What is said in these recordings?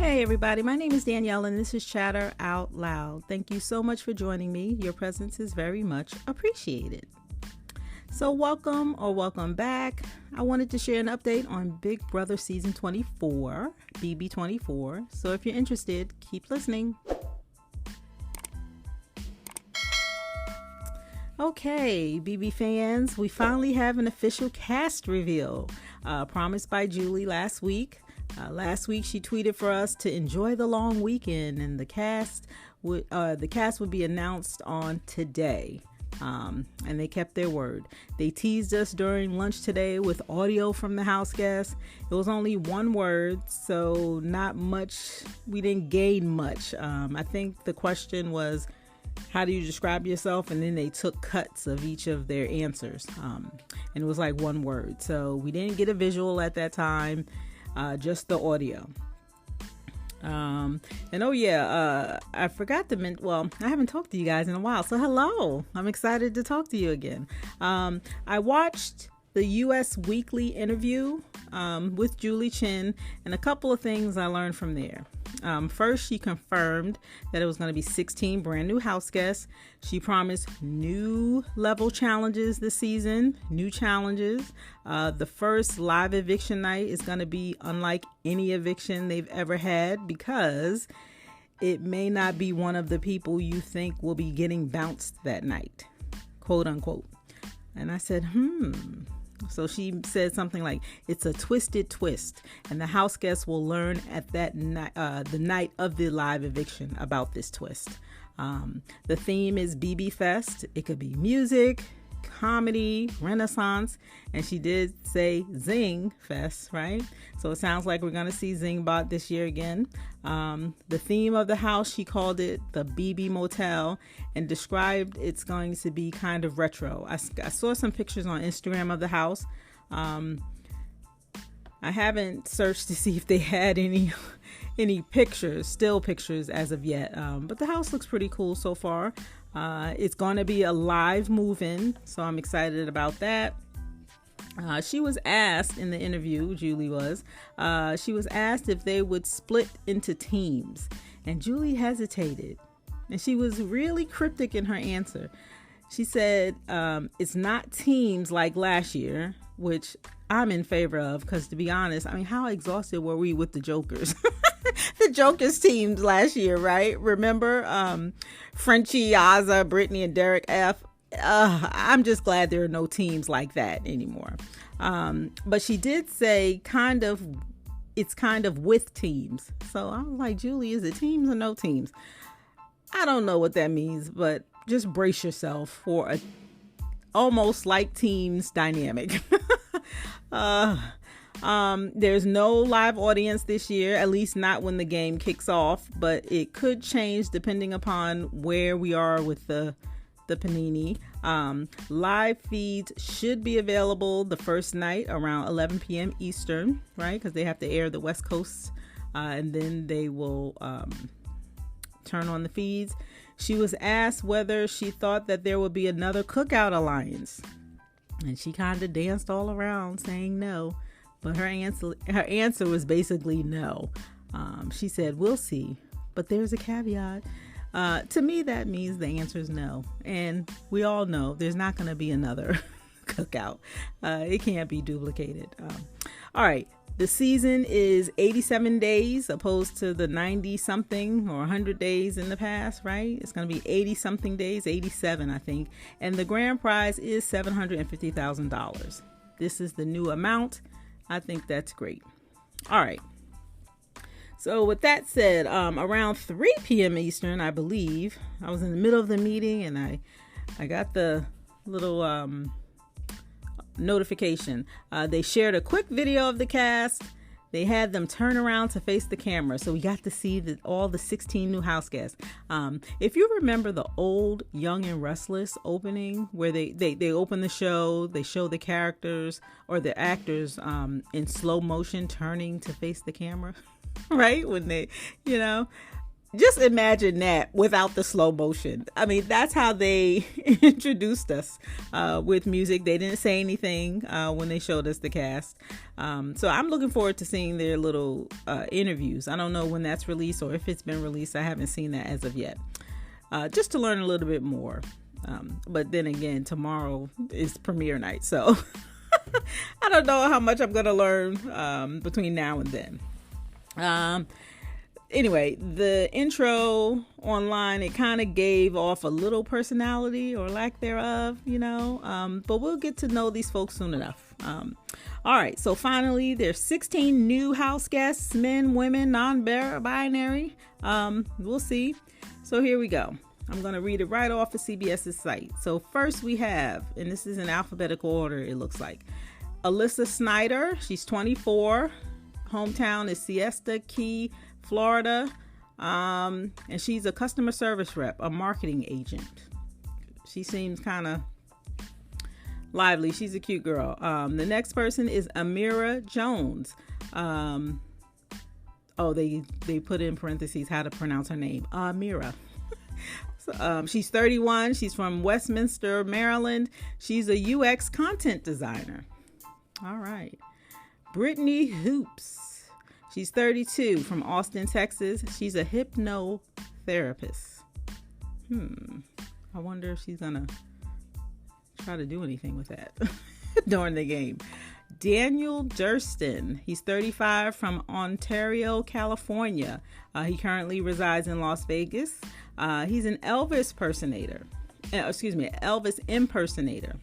Hey everybody, my name is Danielle and this is Chatter Out Loud. Thank you so much for joining me. Your presence is very much appreciated. So welcome back. I wanted to share an update on Big Brother Season 24, BB24. So if you're interested, keep listening. Okay, BB fans, we finally have an official cast reveal, promised by Julie last week. Last week she tweeted for us to enjoy the long weekend, and the cast would be announced on today. And they kept their word. They teased us during lunch today with audio from the Houseguests. It was only one word, so not much. We didn't gain much. I think the question was, how do you describe yourself? And then they took cuts of each of their answers. And it was like one word. So we didn't get a visual at that time. Just the audio. I forgot to mention, I haven't talked to you guys in a while, so hello. I'm excited to talk to you again. I watched the U.S. Weekly interview with Julie Chen, and a couple of things I learned from there. First, she confirmed that it was going to be 16 brand new house guests. She promised new level challenges this season, new challenges. The first live eviction night is going to be unlike any eviction they've ever had because it may not be one of the people you think will be getting bounced that night, quote unquote. And I said, So she said something like, it's a twisted twist, and the house guests will learn at that the night of the live eviction about this twist. The theme is BB Fest. It could be music, comedy, Renaissance, and she did say Zing Fest, right? So it sounds like we're going to see Zingbot this year again. The theme of the house, she called it the BB Motel and described it's going to be kind of retro. I saw some pictures on Instagram of the house. I haven't searched to see if they had any pictures, still pictures as of yet, but the house looks pretty cool so far. It's going to be a live move-in, so I'm excited about that. She was asked in the interview, Julie was asked if they would split into teams, and Julie hesitated, and she was really cryptic in her answer. She said it's not teams like last year, which I'm in favor of, because to be honest, I mean, how exhausted were we with the Jokers? The Jokers teams last year, right? Remember Frenchie, Azza, Brittany, and Derek F? I'm just glad there are no teams like that anymore. But she did say it's kind of with teams. So I was like, Julie, is it teams or no teams? I don't know what that means, but just brace yourself for a almost like teams dynamic. There's no live audience this year, at least not when the game kicks off, but it could change depending upon where we are with the panini. Live feeds should be available the first night around 11 p.m. Eastern, right? Because they have to air the West Coast, and then they will turn on the feeds. She was asked whether she thought that there would be another Cookout Alliance, and she kind of danced all around saying no, but her answer was basically no. She said, we'll see, but there's a caveat. To me, that means the answer is no. And we all know there's not going to be another cookout. It can't be duplicated. All right. The season is 87 days opposed to the 90 something or 100 days in the past, right? It's going to be 80 something days, 87, I think. And the grand prize is $750,000. This is the new amount. I think that's great. All right. So with that said, around 3 p.m. Eastern, I believe, I was in the middle of the meeting and I got the little notification. They shared a quick video of the cast. They had them turn around to face the camera. So we got to see all the 16 new house guests. If you remember the old Young and Restless opening where they open the show, they show the characters or the actors in slow motion turning to face the camera. Right? When they, just imagine that without the slow motion. I mean, that's how they introduced us with music. They didn't say anything when they showed us the cast. So I'm looking forward to seeing their little interviews. I don't know when that's released or if it's been released. I haven't seen that as of yet. Just to learn a little bit more. But then again, tomorrow is premiere night. So I don't know how much I'm going to learn between now and then. Anyway, the intro online, it kind of gave off a little personality or lack thereof, but we'll get to know these folks soon enough. All right, so finally, there's 16 new house guests, men, women, non-binary. We'll see. So here we go. I'm going to read it right off of CBS's site. So first we have, and this is in alphabetical order, it looks like, Alyssa Snyder. She's 24. Hometown is Siesta Key, Florida, and she's a customer service rep, a marketing agent. She seems kind of lively. She's a cute girl. The next person is Amira Jones. They put in parentheses how to pronounce her name. Amira. She's 31. She's from Westminster, Maryland. She's a UX content designer. All right. Brittany Hoops. She's 32, from Austin, Texas. She's a hypnotherapist. I wonder if she's going to try to do anything with that during the game. Daniel Durston. He's 35, from Ontario, California. He currently resides in Las Vegas. He's an Elvis impersonator.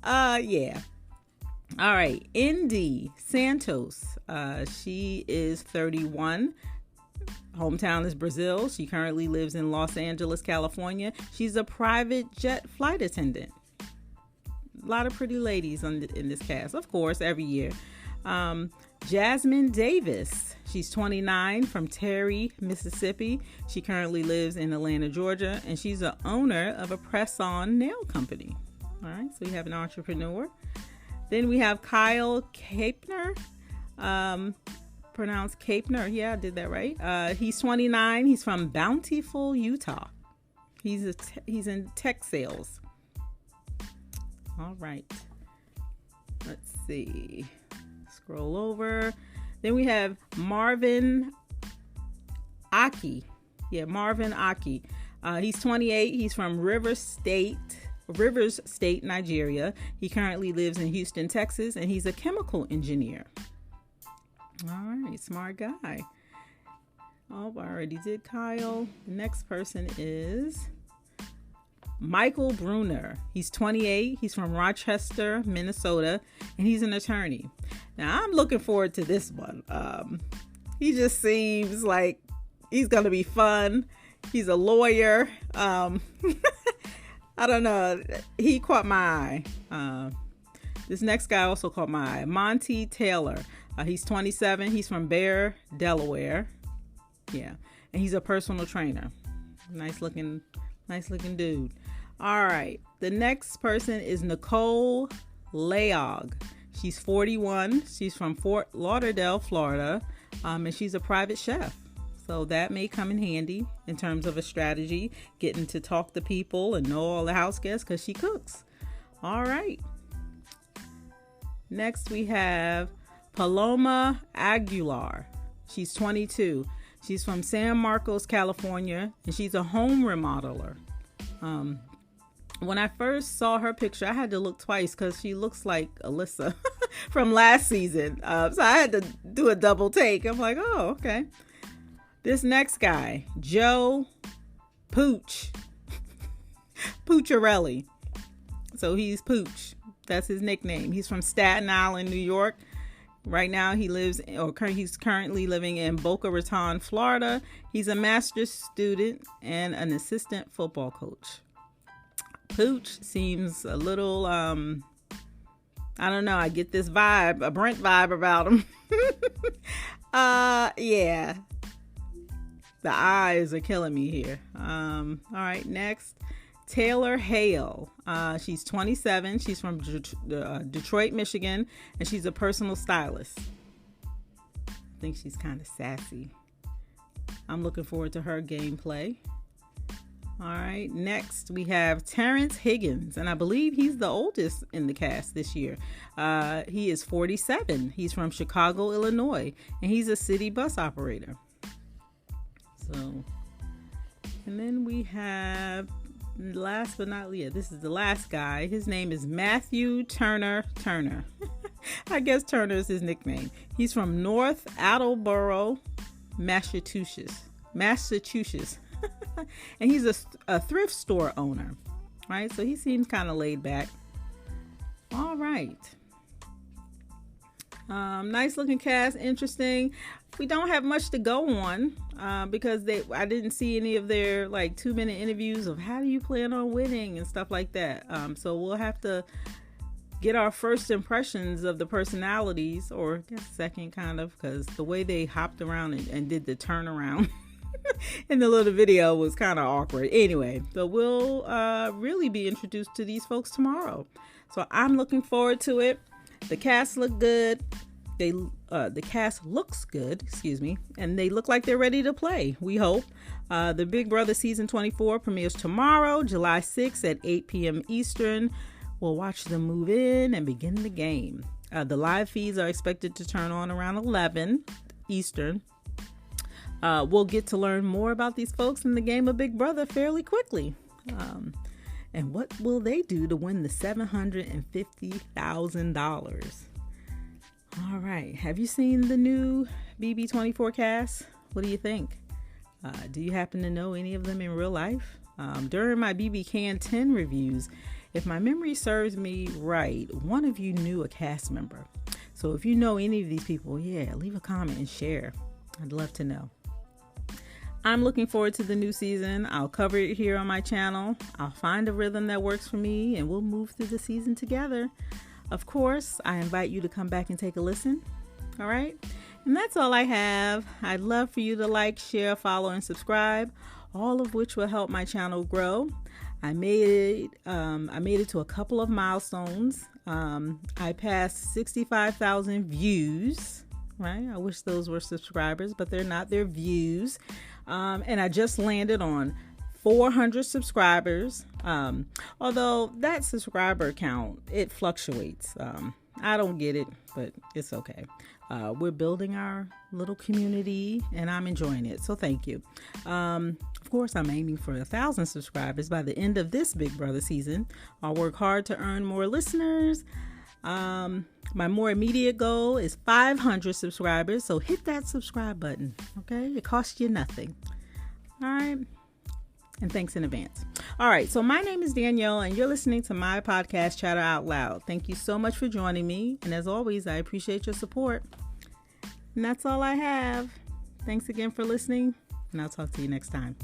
Yeah. All right, Indy Santos. She is 31. Hometown is Brazil. She currently lives in Los Angeles, California. She's a private jet flight attendant. A lot of pretty ladies in this cast, of course, every year. Jasmine Davis. She's 29, from Terry, Mississippi. She currently lives in Atlanta, Georgia, and she's the owner of a press-on nail company. All right, so you have an entrepreneur. Then we have Kyle Kapner, pronounced Kapner. Yeah, I did that right. He's 29. He's from Bountiful, Utah. He's in tech sales. All right. Let's see. Scroll over. Then we have Marvin Aki. Yeah, Marvin Aki. He's 28. He's from Rivers State, Nigeria. He currently lives in Houston, Texas, and he's a chemical engineer. All right, smart guy. Oh, I already did Kyle. The next person is Michael Bruner. He's 28. He's from Rochester, Minnesota, and he's an attorney. Now, I'm looking forward to this one. He just seems like he's going to be fun. He's a lawyer. I don't know. He caught my eye. This next guy also caught my eye. Monty Taylor. He's 27. He's from Bear, Delaware. Yeah. And he's a personal trainer. Nice looking dude. All right. The next person is Nicole Leog. She's 41. She's from Fort Lauderdale, Florida. And she's a private chef. So that may come in handy in terms of a strategy, getting to talk to people and know all the house guests because she cooks. All right. Next we have Paloma Aguilar. She's 22. She's from San Marcos, California, and she's a home remodeler. When I first saw her picture, I had to look twice because she looks like Alyssa from last season. So I had to do a double take. I'm like, oh, okay. This next guy, Joe Pucciarelli. So he's Pooch. That's his nickname. He's from Staten Island, New York. Right now he's currently living in Boca Raton, Florida. He's a master's student and an assistant football coach. Pooch seems a little, I don't know. I get this vibe, a Brent vibe about him. Yeah. The eyes are killing me here. All right, next. Taylor Hale. She's 27. She's from Detroit, Michigan, and she's a personal stylist. I think she's kind of sassy. I'm looking forward to her gameplay. All right, next we have Terrence Higgins, and I believe he's the oldest in the cast this year. He is 47. He's from Chicago, Illinois, and he's a city bus operator. So, and then we have, last but not least, this is the last guy. His name is Matthew Turner. I guess Turner is his nickname. He's from North Attleboro, Massachusetts. And he's a thrift store owner, right? So he seems kind of laid back. All right. Nice looking cast, interesting. We don't have much to go on because I didn't see any of their like 2-minute interviews of how do you plan on winning and stuff like that. So we'll have to get our first impressions of the personalities, or I guess second kind of, because the way they hopped around and did the turnaround in the little video was kind of awkward. Anyway, so we'll really be introduced to these folks tomorrow. So I'm looking forward to it. The cast look good. The cast looks good, excuse me, and they look like they're ready to play, we hope. The Big Brother Season 24 premieres tomorrow, July 6th at 8 p.m. Eastern. We'll watch them move in and begin the game. The live feeds are expected to turn on around 11 Eastern. We'll get to learn more about these folks in the game of Big Brother fairly quickly. And what will they do to win the $750,000? All right. Have you seen the new BB24 cast? What do you think? Do you happen to know any of them in real life? During my BB Can 10 reviews, if my memory serves me right, one of you knew a cast member. So if you know any of these people, leave a comment and share. I'd love to know. I'm looking forward to the new season. I'll cover it here on my channel. I'll find a rhythm that works for me, and we'll move through the season together. Of course, I invite you to come back and take a listen. All right? And that's all I have. I'd love for you to like, share, follow, and subscribe, all of which will help my channel grow. I made it to a couple of milestones. I passed 65,000 views, right? I wish those were subscribers, but they're not. They're views. And I just landed on 400 subscribers. Although that subscriber count, it fluctuates. I don't get it, but it's okay. We're building our little community and I'm enjoying it. So thank you. Of course, I'm aiming for 1,000 subscribers by the end of this Big Brother season. I'll work hard to earn more listeners. My more immediate goal is 500 subscribers. So hit that subscribe button. Okay. It costs you nothing. All right. And thanks in advance. All right. So my name is Danielle and you're listening to my podcast, Chatter Out Loud. Thank you so much for joining me. And as always, I appreciate your support. And that's all I have. Thanks again for listening. And I'll talk to you next time.